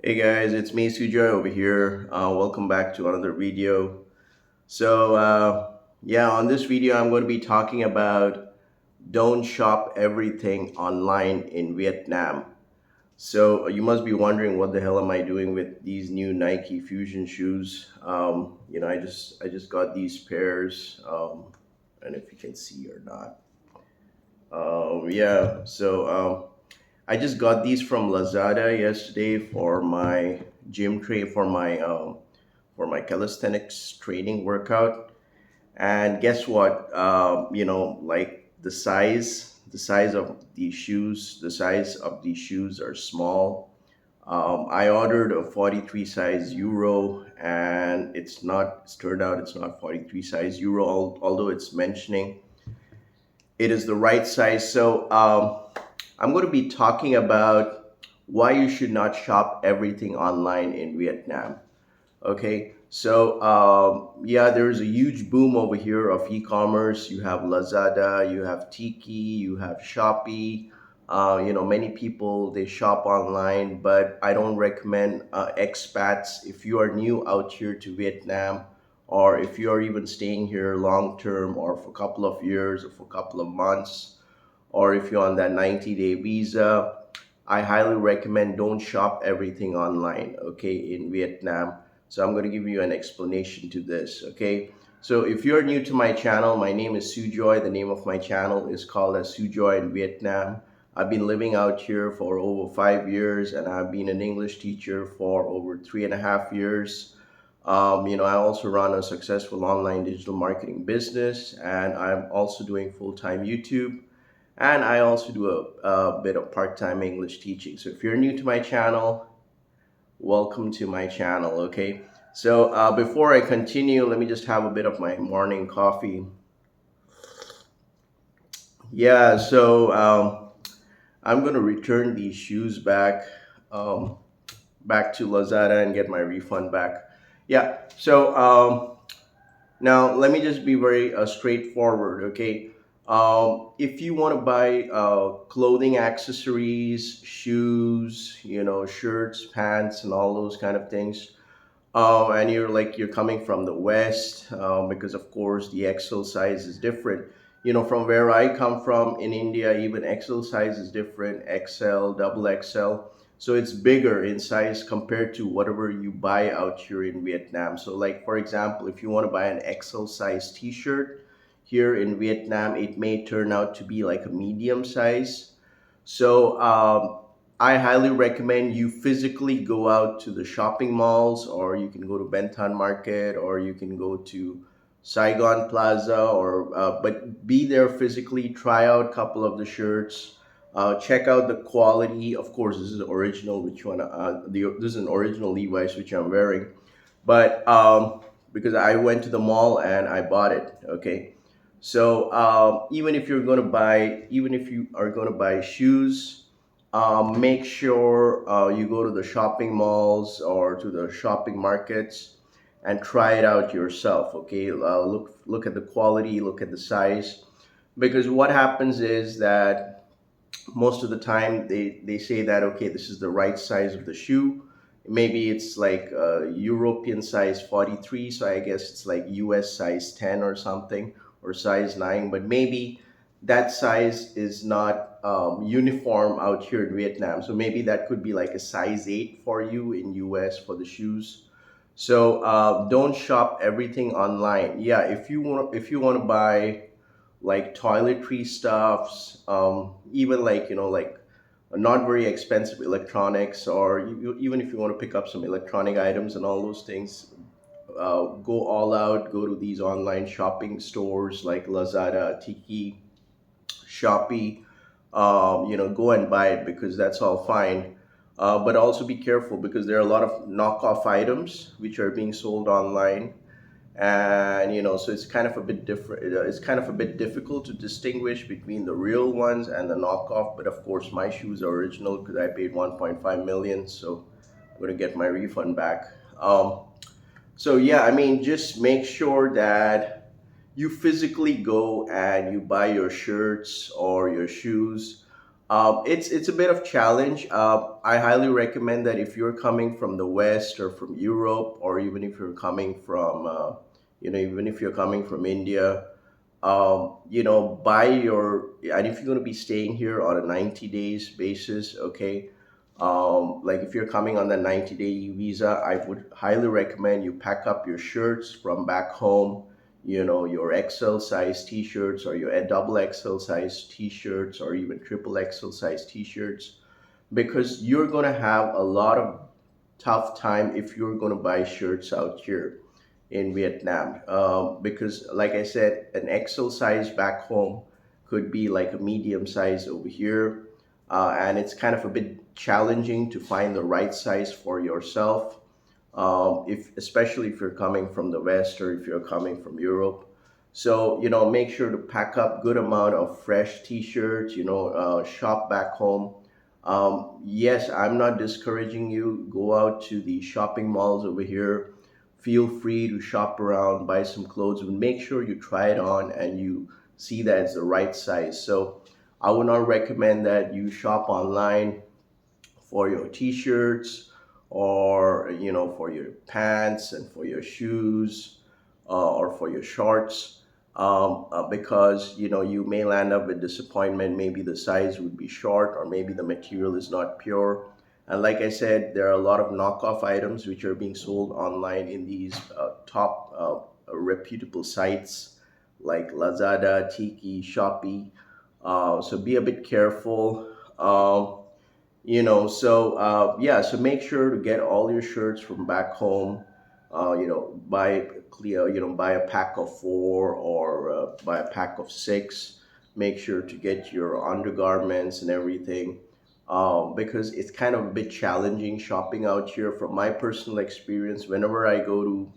Hey guys, it's me Sujoy over here. Welcome back to another video. So on this video, I'm going to be talking about don't shop everything online in Vietnam. So you must be wondering what the hell am I doing with these new Nike Fusion shoes? I just got these pairs, and if you can see or not. Yeah, so I just got these from Lazada yesterday for my gym train for my calisthenics training workout. And guess what? Like the size of these shoes, the size of these shoes are small. I ordered a 43 size Euro, and it's not. It's turned out it's not 43 size Euro, although it's mentioning it is the right size. So I'm going to be talking about why you should not shop everything online in Vietnam. Okay, so there's a huge boom over here of e-commerce. You have Lazada, you have Tiki, you have Shopee. Many people they shop online, but I don't recommend expats. If you are new out here to Vietnam, or if you are even staying here long term, or for a couple of years, or for a couple of months, or if you're on that 90-day visa, I highly recommend don't shop everything online, okay, in Vietnam. So I'm going to give you an explanation to this, okay? So if you're new to my channel, my name is Sujoy. The name of my channel is called as Sujoy in Vietnam. I've been living out here for over 5 years, and I've been an English teacher for over 3.5 years. I also run a successful online digital marketing business, and I'm also doing full-time YouTube, and I also do a bit of part-time English teaching. So if you're new to my channel, welcome to my channel, okay? So before I continue, let me just have a bit of my morning coffee. Yeah, so I'm gonna return these shoes um, back to Lazada and get my refund back. Yeah, so now let me just be very straightforward, okay? If you want to buy clothing, accessories, shoes, shirts, pants, and all those kind of things, and you're coming from the West, because of course the XL size is different. From where I come from in India, even XL size is different. XL, double XL, so it's bigger in size compared to whatever you buy out here in Vietnam. So, like for example, if you want to buy an XL size T-shirt here in Vietnam, it may turn out to be like a medium size. So I highly recommend you physically go out to the shopping malls, or you can go to Bentham Market, or you can go to Saigon Plaza, or but be there physically. Try out a couple of the shirts. Check out the quality. Of course, this is original, which one? This is an original Levi's which I'm wearing, but because I went to the mall and I bought it. Okay, so even if you are going to buy shoes, make sure you go to the shopping malls or to the shopping markets and try it out yourself. Okay, look at the quality, look at the size, because what happens is that most of the time they say that okay, this is the right size of the shoe. Maybe it's like European size 43, so I guess it's like US size 10 or something, or size 9, but maybe that size is not uniform out here in Vietnam. So maybe that could be like a size 8 for you in US for the shoes. So don't shop everything online. Yeah, if you want to buy like toiletry stuffs, even like not very expensive electronics, or even if you want to pick up some electronic items and all those things, go all out. Go to these online shopping stores like Lazada, Tiki, Shopee. Go and buy it because that's all fine. But also be careful because there are a lot of knockoff items which are being sold online, and so it's kind of a bit different. It's kind of a bit difficult to distinguish between the real ones and the knockoff. But of course my shoes are original because I paid 1.5 million, so I'm going to get my refund back. So yeah, I mean, just make sure that you physically go and you buy your shirts or your shoes. It's a bit of challenge. I highly recommend that if you're coming from the West or from Europe, or even if you're coming from, even if you're coming from India, buy your, and if you're going to be staying here on a 90 days basis, okay, like if you're coming on the 90-day visa, I would highly recommend you pack up your shirts from back home, your XL size t-shirts, or your double XL size t-shirts, or even triple XL size t-shirts, because you're going to have a lot of tough time if you're going to buy shirts out here in Vietnam. Because, like I said, an XL size back home could be like a medium size over here, and it's kind of a bit challenging to find the right size for yourself. If especially if you're coming from the West or if you're coming from Europe. So make sure to pack up good amount of fresh T-shirts. Shop back home. Yes, I'm not discouraging you. Go out to the shopping malls over here. Feel free to shop around, buy some clothes, but make sure you try it on and you see that it's the right size. So I would not recommend that you shop online for your t-shirts, or for your pants and for your shoes, or for your shorts, because you may land up with disappointment. Maybe the size would be short, or maybe the material is not pure. And like I said, there are a lot of knockoff items which are being sold online in these top reputable sites like Lazada, Tiki, Shopee. So be a bit careful. Yeah, so make sure to get all your shirts from back home. Buy clear, buy a pack of four, or buy a pack of six. Make sure to get your undergarments and everything, because it's kind of a bit challenging shopping out here. From my personal experience, whenever I go to,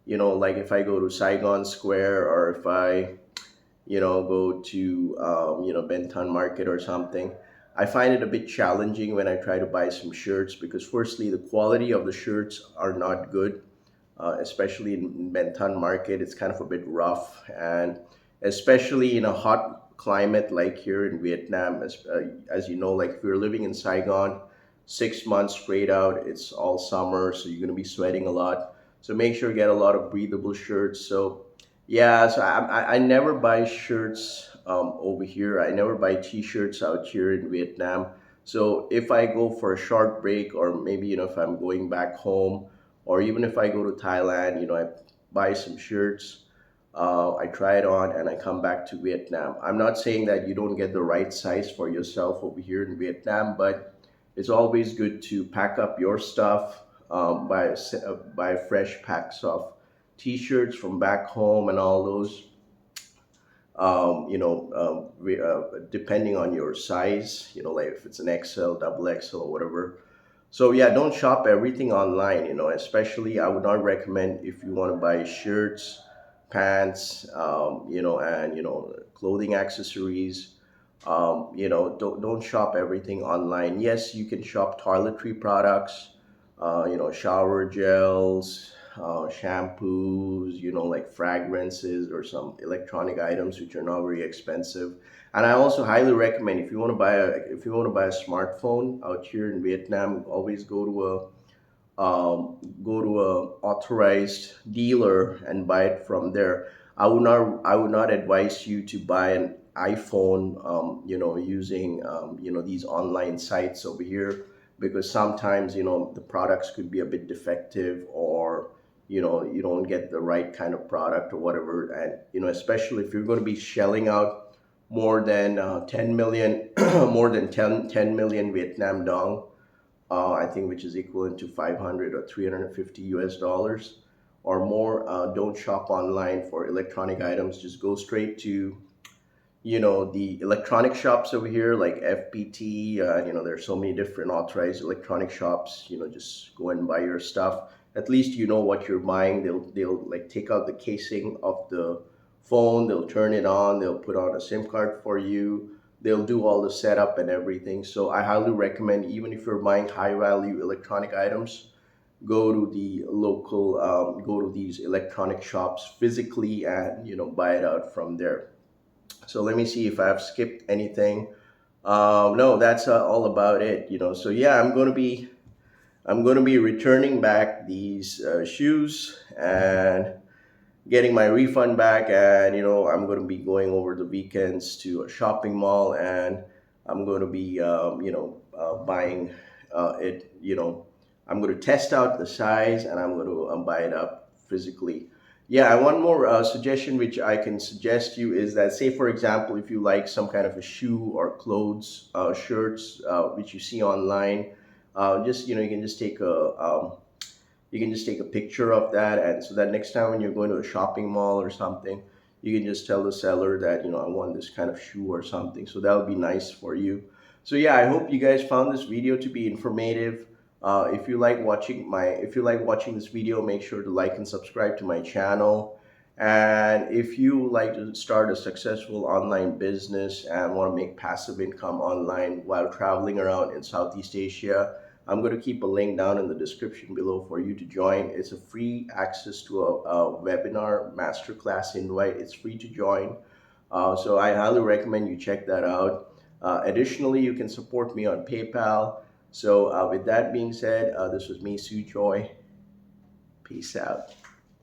like if I go to Saigon Square, or if I go to Benton Market or something. I find it a bit challenging when I try to buy some shirts, because firstly, the quality of the shirts are not good, especially in Benton Market. It's kind of a bit rough, and especially in a hot climate like here in Vietnam, as you know, like if you're living in Saigon, 6 months straight out, it's all summer, so you're going to be sweating a lot. So make sure you get a lot of breathable shirts. So yeah, so I never buy shirts over here. I never buy t-shirts out here in Vietnam. So if I go for a short break, or maybe if I'm going back home, or even if I go to Thailand, I buy some shirts, I try it on, and I come back to Vietnam. I'm not saying that you don't get the right size for yourself over here in Vietnam, but it's always good to pack up your stuff, buy fresh packs of t-shirts from back home and all those, depending on your size, like if it's an XL, double XL, or whatever. So yeah, don't shop everything online, especially I would not recommend if you want to buy shirts, pants, and clothing accessories. Don't shop everything online. Yes, you can shop toiletry products, shower gels, shampoos, like fragrances or some electronic items which are not very expensive. And I also highly recommend, if you want to buy a smartphone out here in Vietnam, always go to a authorized dealer and buy it from there. I would not advise you to buy an iPhone, using these online sites over here, because sometimes the products could be a bit defective, or you don't get the right kind of product or whatever. And especially if you're going to be shelling out more than 10 million, more than 10 million Vietnam dong, I think, which is equivalent to 500 or 350 US dollars or more. Don't shop online for electronic items. Just go straight to the electronic shops over here, like FPT. There's so many different authorized electronic shops. Just go and buy your stuff. At least you know what you're buying. They'll like take out the casing of the phone. They'll turn it on. They'll put on a SIM card for you. They'll do all the setup and everything. So I highly recommend, even if you're buying high value electronic items, go to these electronic shops physically, and buy it out from there. So let me see if I've skipped anything. No, that's all about it. So yeah, I'm going to be returning back these shoes and getting my refund back, and I'm going to be going over the weekends to a shopping mall, and I'm going to be buying it. I'm going to test out the size, and I'm going to buy it up physically. Yeah, and one more suggestion which I can suggest you is that, say for example, if you like some kind of a shoe or clothes, shirts, which you see online, just you can just take a picture of that, and so that next time when you're going to a shopping mall or something, you can just tell the seller that I want this kind of shoe or something, so that would be nice for you. So yeah, I hope you guys found this video to be informative. If you like watching this video, make sure to like and subscribe to my channel. And if you like to start a successful online business and want to make passive income online while traveling around in Southeast Asia, I'm going to keep a link down in the description below for you to join. It's a free access to a webinar masterclass invite. It's free to join. So I highly recommend you check that out. Additionally, you can support me on PayPal. So with that being said, this was me, Sujoy. Peace out.